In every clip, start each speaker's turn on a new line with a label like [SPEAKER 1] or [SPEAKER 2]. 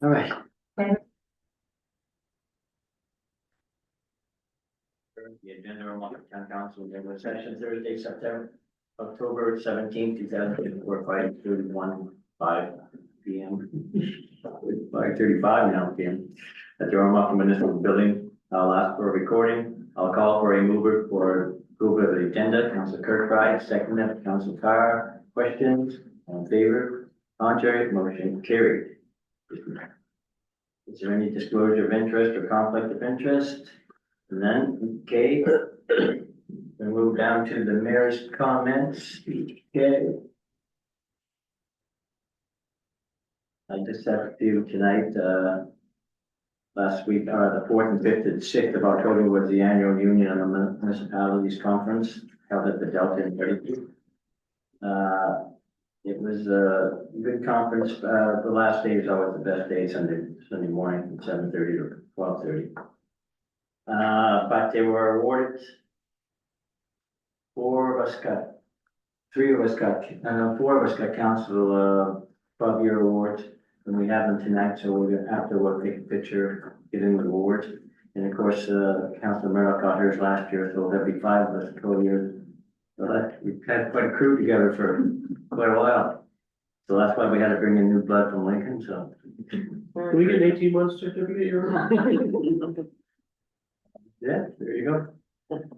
[SPEAKER 1] All right. The agenda of Market Town Council regular session Thursday, October 17th, 2024, 5:31 5:35 now p.m. at the Armagh Municipal Building. I'll ask for a recording. I'll call for a mover for approval of the agenda. Council Kirkbride, seconded. Council Carr. Questions? All in favor? Contrary? Motion carried. Is there any disclosure of interest or conflict of interest? None. Okay. We move down to the mayor's comments. Okay. I just have to tonight, last week, the 4th and 5th and 6th of October was the annual Union of the Municipalities Conference held at the Delta in Derry. It was a good conference. The last day is always the best day, Sunday morning, from 7:30 to 12:30. But they were awarded. 4 of us got, 3 of us got, 4 of us got council 12-year awards, and we have them tonight. So we'll take a picture, get in with awards, and of course, Councilor Murdoch got hers last year, so there'll be 5 of us 12 years. So we've had quite a crew together for quite a while. So that's why we had to bring in new blood from Lincoln. So
[SPEAKER 2] Can we get an 18-month certificate?
[SPEAKER 1] yeah, there you go.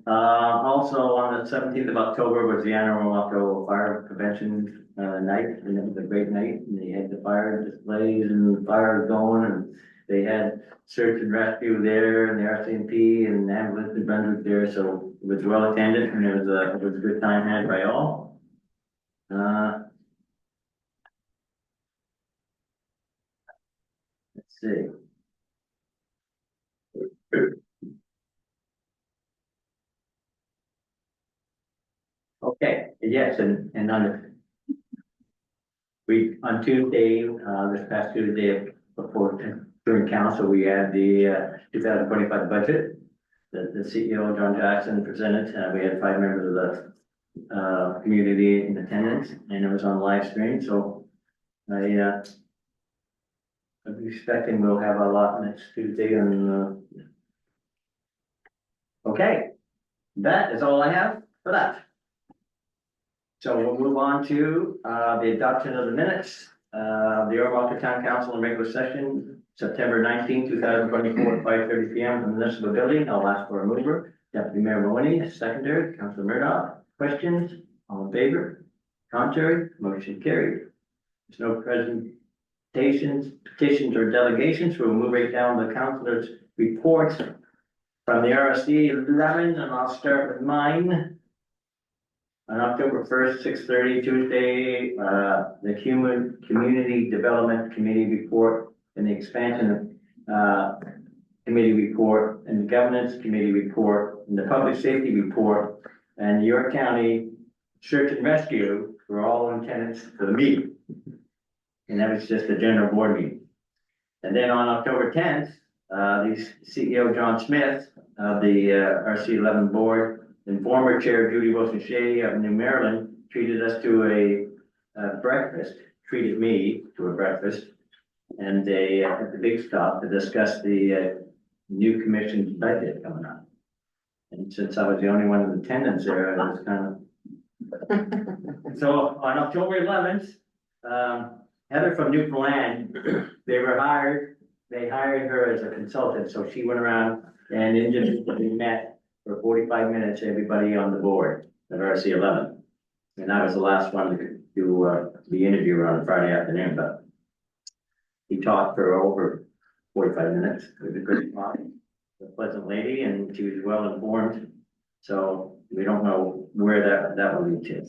[SPEAKER 1] Also on the 17th of October was the annual Moscow Fire Prevention night, and it was a great night. And they had the fire displays and fire going, and they had search and rescue there, and the RCMP and ambulance and Brunswick there. So it was well attended, and it was a good time had by all. Let's see. Okay, yes, and on Tuesday, this past Tuesday before during council, we had the 2025 budget that the CEO John Jackson presented. We had 5 members of the community in attendance, and it was on live stream. So I'm expecting we'll have a lot next Tuesday. And okay, that is all I have for that. So we'll move on to the adoption of the minutes. The Armagh Town Council in regular session, September 19, 2024, 5:30 p.m. in the municipal building. I'll ask for a mover. Deputy Mayor Maloney, secondary. Councilor Murdoch. Questions? All in favor? Contrary? Motion carried. There's no presentations, petitions, or delegations. We'll move right down the councilor's reports from the RSC 11, and I'll start with mine. On October 1st, 6:30 Tuesday, the Community Development Committee report and the Expansion Committee report and the Governance Committee report and the Public Safety report and the York County Search and Rescue were all in attendance for the meeting. And that was just a general board meeting. And then on October 10th, the CEO John Smith of the RC11 board and former chair Judy Wilson-Shea of New Maryland treated us to a breakfast, treated me to a breakfast, and at the big stop to discuss the new commission's budget coming up. And since I was the only one in attendance there, I was kind of. So on October 11th, Heather from Newfoundland, they hired her as a consultant, so she went around and individually met for 45 minutes, everybody on the board at RC11. And I was the last one to do the interview on Friday afternoon, but he talked for over 45 minutes. It was a great talk. A pleasant lady, and she was well informed. So we don't know where that will lead to.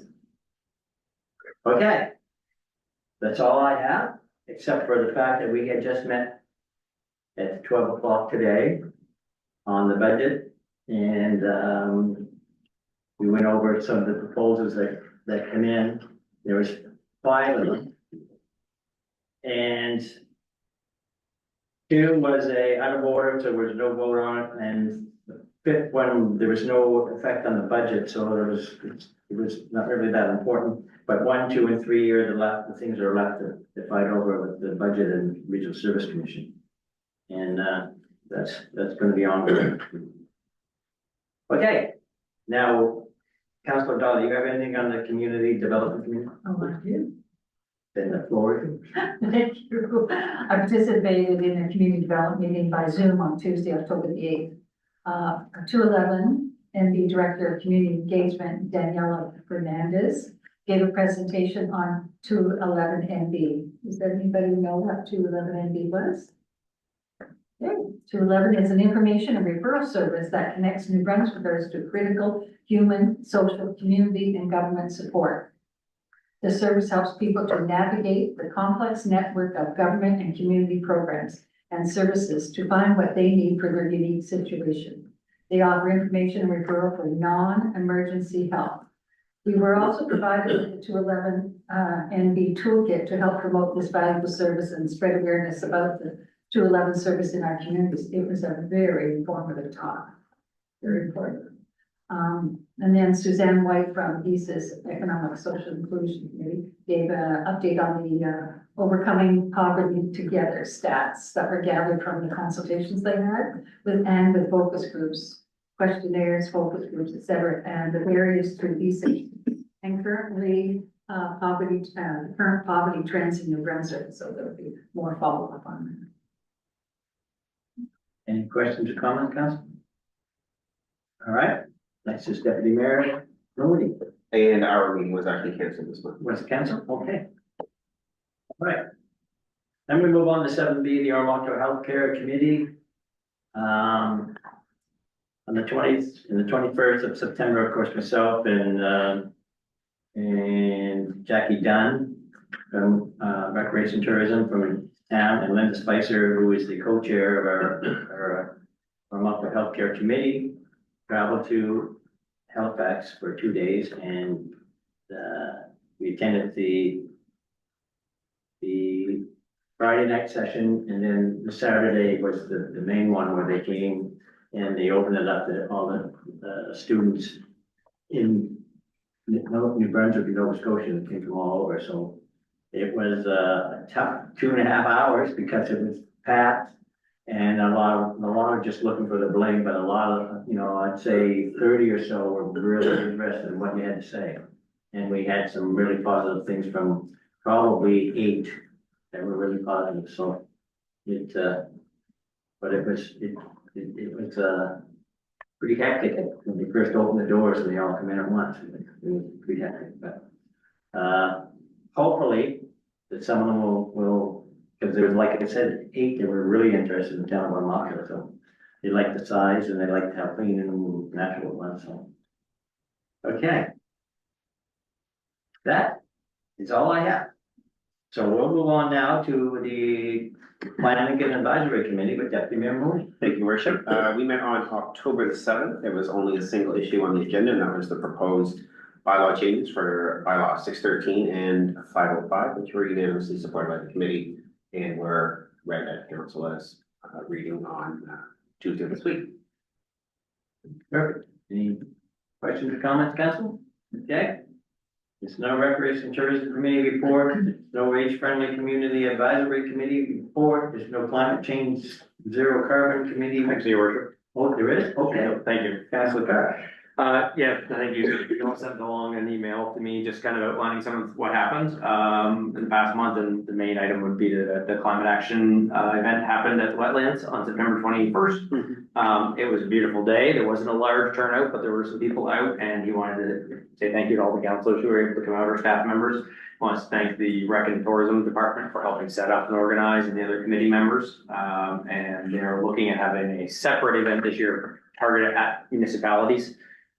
[SPEAKER 1] Okay. That's all I have, except for the fact that we had just met at 12 o'clock today on the budget. And we went over some of the proposals that come in. There was 5 of them. And 2 was out of order, so there was no vote on it. And the 5th one, there was no effect on the budget, so it was not really that important. But 1, 2, and 3 are the things that are left to fight over with the budget and Regional Service Commission. And, that's gonna be ongoing. Okay, now, Councilor Dahl, do you have anything on the community development committee?
[SPEAKER 3] Oh, I do.
[SPEAKER 1] Then the floor is yours.
[SPEAKER 3] Thank you. I participated in a community development meeting by Zoom on Tuesday, October the 8th. 211 NB Director of Community Engagement, Daniela Fernandez, gave a presentation on 211 NB. Does anybody know what 211 NB was? Okay. 211 is an information and referral service that connects New Brunswickers to critical human, social, community, and government support. The service helps people to navigate the complex network of government and community programs and services to find what they need for their unique situation. They offer information and referral for non-emergency help. We were also provided with the 211 NB toolkit to help promote this valuable service and spread awareness about the 211 service in our communities. It was a very informative talk, very important. And then Suzanne White from ESIS, Economic Social Inclusion Committee, gave an update on the overcoming poverty together stats that were gathered from the consultations they had with focus groups, questionnaires, focus groups, et cetera, and the barriers to ESIS. And currently, current poverty trends in New Brunswick, so there'll be more follow-up on that.
[SPEAKER 1] Any questions or comments, Council? All right, next is Deputy Mayor Mooney.
[SPEAKER 4] And our meeting was actually canceled this month.
[SPEAKER 1] Was it canceled? Okay. All right. Then we move on to 7B, the Ormondo Healthcare Committee. On the 20th and the 21st of September, of course, myself and Jackie Dunn from Recreation Tourism from town, and Linda Spicer, who is the co-chair of our Ormondo Healthcare Committee, traveled to Halifax for 2 days, and we attended the Friday night session, and then the Saturday was the main one where they came and they opened it up to all the students in New Brunswick and Nova Scotia that came from all over. So it was a tough 2.5 hours because it was packed. And a lot of just looking for the bling, but a lot of, I'd say 30 or so were really interested in what you had to say. And we had some really positive things from probably 8 that were really positive. So but it was pretty hectic when we first opened the doors and they all come in at once. It was pretty hectic, but hopefully that some of them will. Because there was, like I said, 8 that were really interested in the town of Ormondo, so they like the size and they like how clean and natural it was, so. Okay. That is all I have. So we'll move on now to the Planning and Advisory Committee with Deputy Mayor Mooney.
[SPEAKER 4] Thank you, Worship. We met on October the 7th. There was only a single issue on the agenda, and that was the proposed bylaw changes for bylaw 613 and 505, which were unanimously supported by the committee and were read at council as reading on Tuesday this week.
[SPEAKER 1] Perfect. Any questions or comments, council? Okay. There's no Recreation Tourism Committee report, no Age Friendly Community Advisory Committee report, there's no Climate Change Zero Carbon Committee.
[SPEAKER 4] Actually, Your Worship.
[SPEAKER 1] Oh, there is? Okay.
[SPEAKER 4] Thank you.
[SPEAKER 1] Councilor Carr.
[SPEAKER 5] Yeah, thank you. You all sent along an email to me, just kind of outlining some of what happened, in the past month, and the main item would be the climate action, event happened at the wetlands on September 21st. It was a beautiful day. There wasn't a large turnout, but there were some people out, and he wanted to say thank you to all the councilors who were able to come out, our staff members. Wants to thank the Rec and Tourism Department for helping set up and organize, and the other committee members. And they're looking at having a separate event this year targeted at municipalities.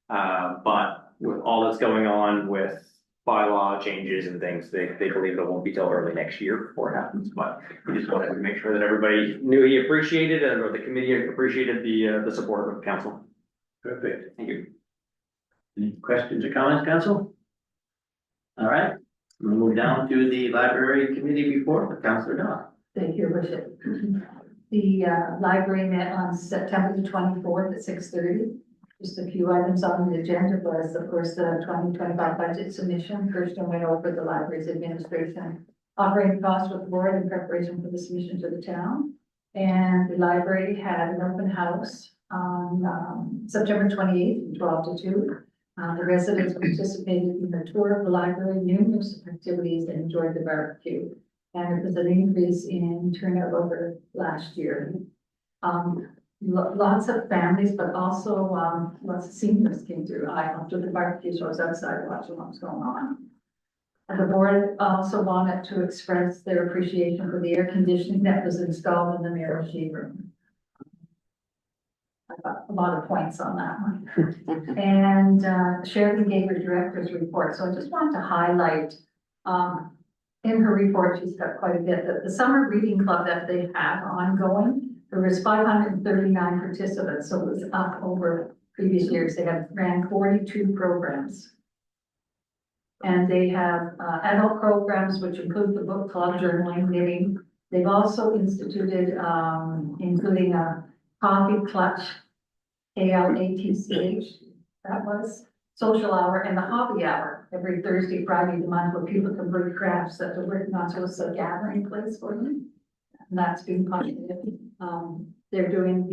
[SPEAKER 5] But with all that's going on with bylaw changes and things, they believe it won't be till early next year before it happens. But we just wanted to make sure that everybody knew he appreciated it, or the committee appreciated the support of council.
[SPEAKER 1] Perfect.
[SPEAKER 5] Thank you.
[SPEAKER 1] Any questions or comments, council? All right, we'll move down to the Library Committee report with Councilor Dawn.
[SPEAKER 3] Thank you, Worship. The library met on September the 24th at 6:30. Just a few items on the agenda was, of course, the 2025 budget submission. First, I went over the library's administration operating costs with the board in preparation for the submission to the town. And the library had an open house on September 28th from 12 to 2. The residents participated in the tour of the library, numerous activities, and enjoyed the barbecue. And it was an increase in turnout over last year. Lots of families, but also lots of seniors came through. I after the barbecue, so I was outside watching what was going on. And the board also wanted to express their appreciation for the air conditioning that was installed in the Mirashe room. I got a lot of points on that one. And Sheridan gave her director's report, so I just wanted to highlight in her report, she's got quite a bit, that the summer reading club that they have ongoing, there was 539 participants, so it was up over previous years. They have ran 42 programs. And they have adult programs, which include the book club, journaling, knitting. They've also instituted, including a coffee clutch, ALATCH, that was social hour, and the hobby hour every Thursday, Friday of the month, where people can bring crafts that are written on, so it's a gathering place for them. And that's been positive. They're doing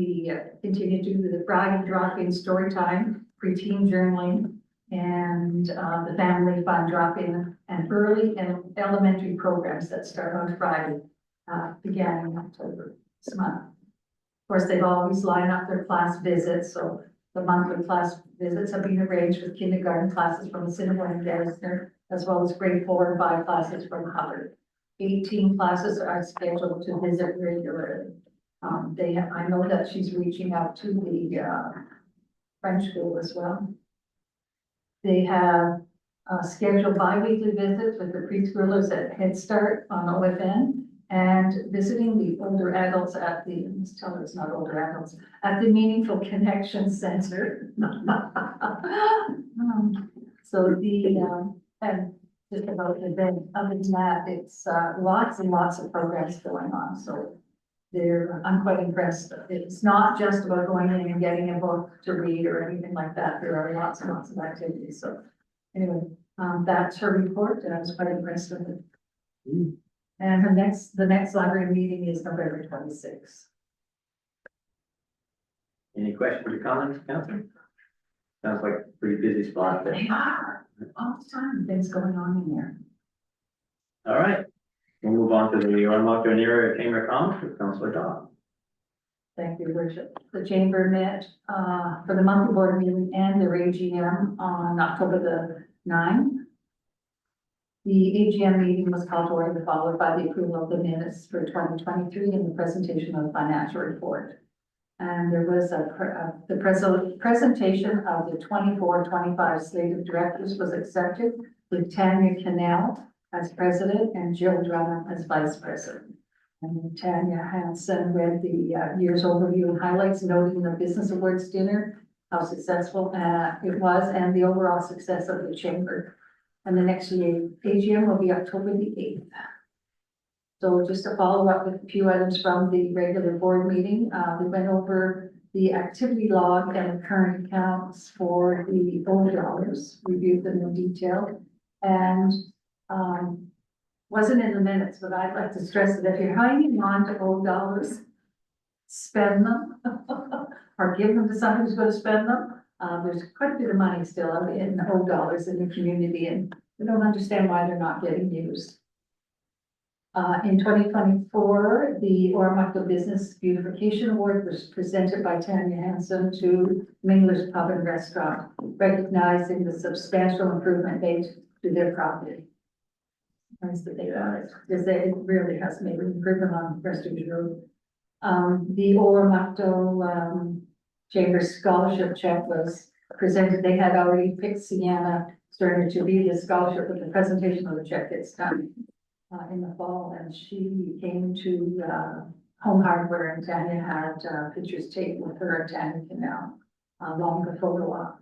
[SPEAKER 3] continue to do the Friday drop-in story time, preteen journaling, and the family fun drop-in and early and elementary programs that start on Friday, began in October this month. Of course, they've always lined up their class visits, so the monthly class visits have been arranged with kindergarten classes from Assiniboine and Garrison, as well as grade 4 and 5 classes from Hubbard. 18 classes are scheduled to visit regularly. I know that she's reaching out to the French school as well. They have scheduled bi-weekly visits with the preschoolers at Head Start on OFN and visiting the older adults at let's tell her it's not older adults, at the Meaningful Connection Center. And just about the event, other than that, it's lots and lots of programs going on. So I'm quite impressed. It's not just about going in and getting a book to read or anything like that. There are lots and lots of activities. So anyway, that's her report, and I was quite impressed with it. And the next library meeting is November 26th.
[SPEAKER 1] Any questions or comments, Councilor? Sounds like a pretty busy spot there.
[SPEAKER 3] They are all the time, things going on in there.
[SPEAKER 1] All right, we'll move on to the Ormoc area Chamber of Commerce with Councilor Dodd.
[SPEAKER 3] Thank you, Worship. The chamber met for the monthly board meeting and their AGM on October the 9th. The AGM meeting was called to order, followed by the approval of the minutes for 2023 and the presentation of the financial report. And there was the presentation of the 24-25 slate of directors was accepted with Tanya Cannell as president and Jill Drummond as vice president. And Tanya Hansen read the year's overview and highlights, noting the Business Awards dinner, how successful it was, and the overall success of the chamber. And the next AGM will be October the 8th. So just to follow up with a few items from the regular board meeting, we went over the activity log and the current accounts for the old dollars, reviewed them in detail, and wasn't in the minutes, but I'd like to stress that if you're hanging on to old dollars, spend them or give them to somebody who's going to spend them. There's quite a bit of money still in old dollars in the community, and we don't understand why they're not getting used. In 2024, the Oromocto Business Beautification Award was presented by Tanya Hansen to Mingler's Pub and Restaurant, recognizing the substantial improvement made to their property. Nice that they got it, because it really has made an improvement on Prestige Road. The Oromocto Chamber Scholarship check was presented. They had already picked Sienna Sterner to be the scholarship, but the presentation of the check gets done in the fall, and she came to Home Hardware, and Tanya had pictures taken with her and Tanya Canal along the photo op.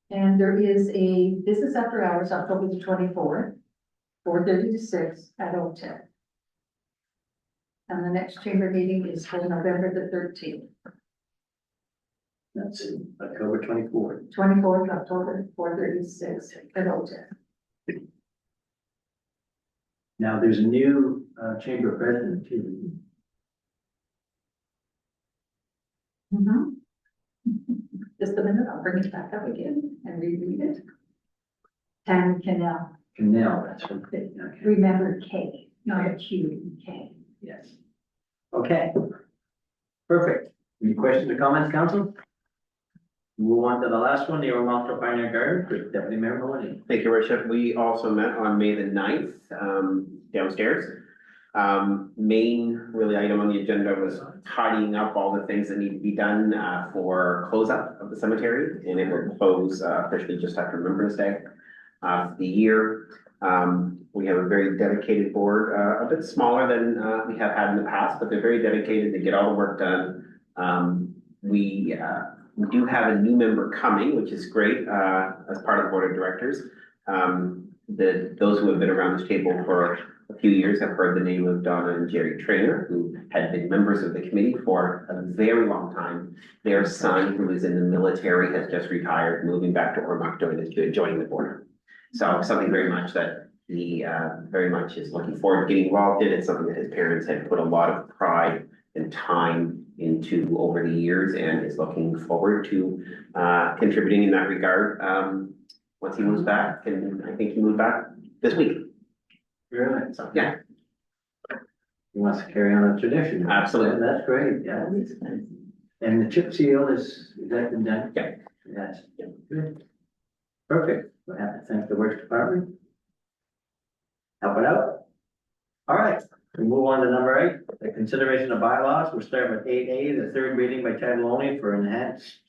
[SPEAKER 3] And there is a business after hours, October the 24th, 4:30 to 6 at OTEC. And the next chamber meeting is for November the 13th.
[SPEAKER 1] That's October 24th.
[SPEAKER 3] 24th October, 4:30 to 6 at OTEC.
[SPEAKER 1] Now, there's a new, chamber president too.
[SPEAKER 3] Mhm. Just a minute, I'll bring it back up again and reread it. Tam Canal,
[SPEAKER 1] Canal, that's what, okay,
[SPEAKER 3] remember K, not a Q, K.
[SPEAKER 1] yes. Okay. Perfect. Any questions or comments, council? Move on to the last one, the Ormoc Pioneer Garden, with Deputy Mayor Maloney.
[SPEAKER 4] Thank you, Worship. We also met on May the 9th, downstairs. Main really item on the agenda was tidying up all the things that need to be done, for closeout of the cemetery. And it will close, officially just after Remembrance Day of the year. We have a very dedicated board, a bit smaller than, we have had in the past, but they're very dedicated to get all the work done. We do have a new member coming, which is great, as part of the board of directors. Those who have been around this table for a few years have heard the name of Donna and Jerry Trainer, who had been members of the committee for a very long time. Their son, who is in the military, has just retired, moving back to Ormoc, joining the board. So something very much that he very much is looking forward to getting involved in. It's something that his parents had put a lot of pride and time into over the years, and is looking forward to contributing in that regard once he moves back. And I think he moved back this week.
[SPEAKER 1] Really?
[SPEAKER 4] Yeah.
[SPEAKER 1] He wants to carry on the tradition.
[SPEAKER 4] Absolutely.
[SPEAKER 1] That's great, yeah. And the chip seal is that been done?
[SPEAKER 4] Yeah.
[SPEAKER 1] Yes, good. Perfect. We have to thank the works department. Help it out. All right, we move on to number 8, the consideration of bylaws. We'll start with 8A, the third reading by title only for enhanced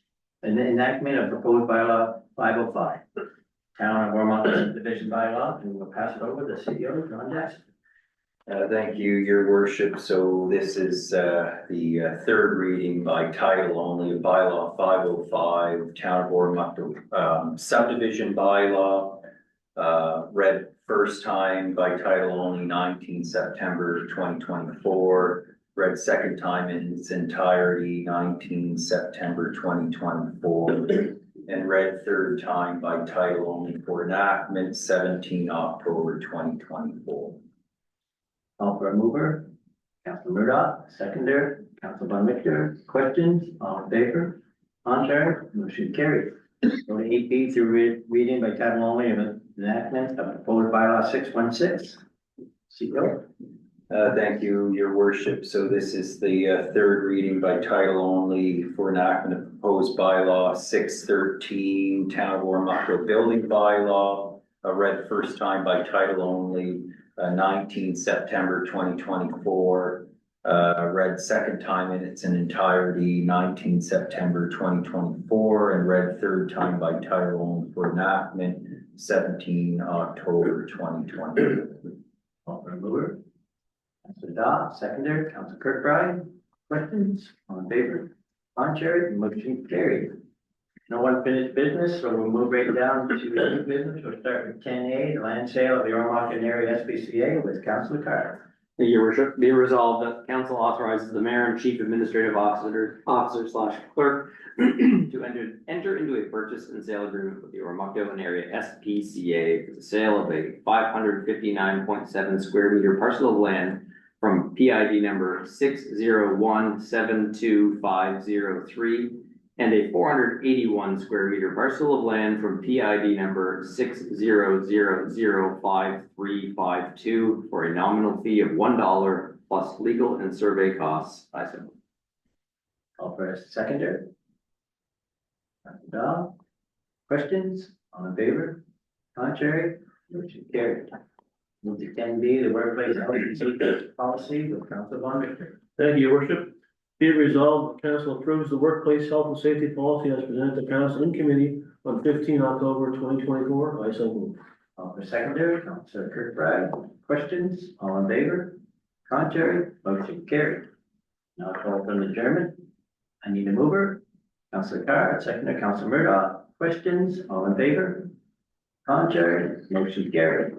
[SPEAKER 1] enactment of proposed bylaw 505. Town of Ormoc Division bylaw, and we'll pass it over to the CEO, John Jackson.
[SPEAKER 6] Thank you, your worship. So this is the third reading by title only of bylaw 505, Town of Ormoc subdivision bylaw. Read first time by title only 19 September 2024. Read second time in its entirety 19 September 2024. And read third time by title only for enactment 17 October 2024.
[SPEAKER 1] Call for a mover, Councilor Murdoch, seconder, Councilor Von Richter. Questions? All in favor? Contrary? Motion carried. Go to 8B through reading by title only of enactment of proposed bylaw 616. CEO.
[SPEAKER 6] Thank you, your worship. So this is the third reading by title only for enactment of proposed bylaw 613, Town of Ormoc building bylaw. Read first time by title only 19 September 2024. Read second time in its entirety 19 September 2024, and read third time by title only for enactment 17 October 2024.
[SPEAKER 1] Call for a mover. Councilor Dodd, seconder, Councilor Kirkbride. Questions? All in favor? Contrary? Motion carried. No unfinished business, so we'll move right down to new business. We'll start with 10A, the land sale of the Ormoc area SPCA with Councilor Carter.
[SPEAKER 5] Thank you, your worship. Be resolved that council authorizes the mayor and chief administrative officer / clerk to enter into a purchase and sale agreement with the Ormoc area SPCA for the sale of a 559.7 square meter parcel of land from PID number 601725503 and a 481 square meter parcel of land from PID number 6005352 for a nominal fee of $1 plus legal and survey costs. I so move.
[SPEAKER 1] Call for a seconder. Councilor Dodd. Questions? All in favor? Contrary? Motion carried. Move to 10B, the workplace health and safety policy with Councilor Von Richter.
[SPEAKER 2] Thank you, your worship. Be it resolved, the council approves the workplace health and safety policy as presented to council in committee on 15 October 2024. I so move.
[SPEAKER 1] Call for seconder, Councilor Kirkbride. Questions? All in favor? Contrary? Motion carried. Now call for an adjournment. I need a mover. Councilor Carr, seconder, Councilor Murdoch. Questions? All in favor? Contrary? Motion carried.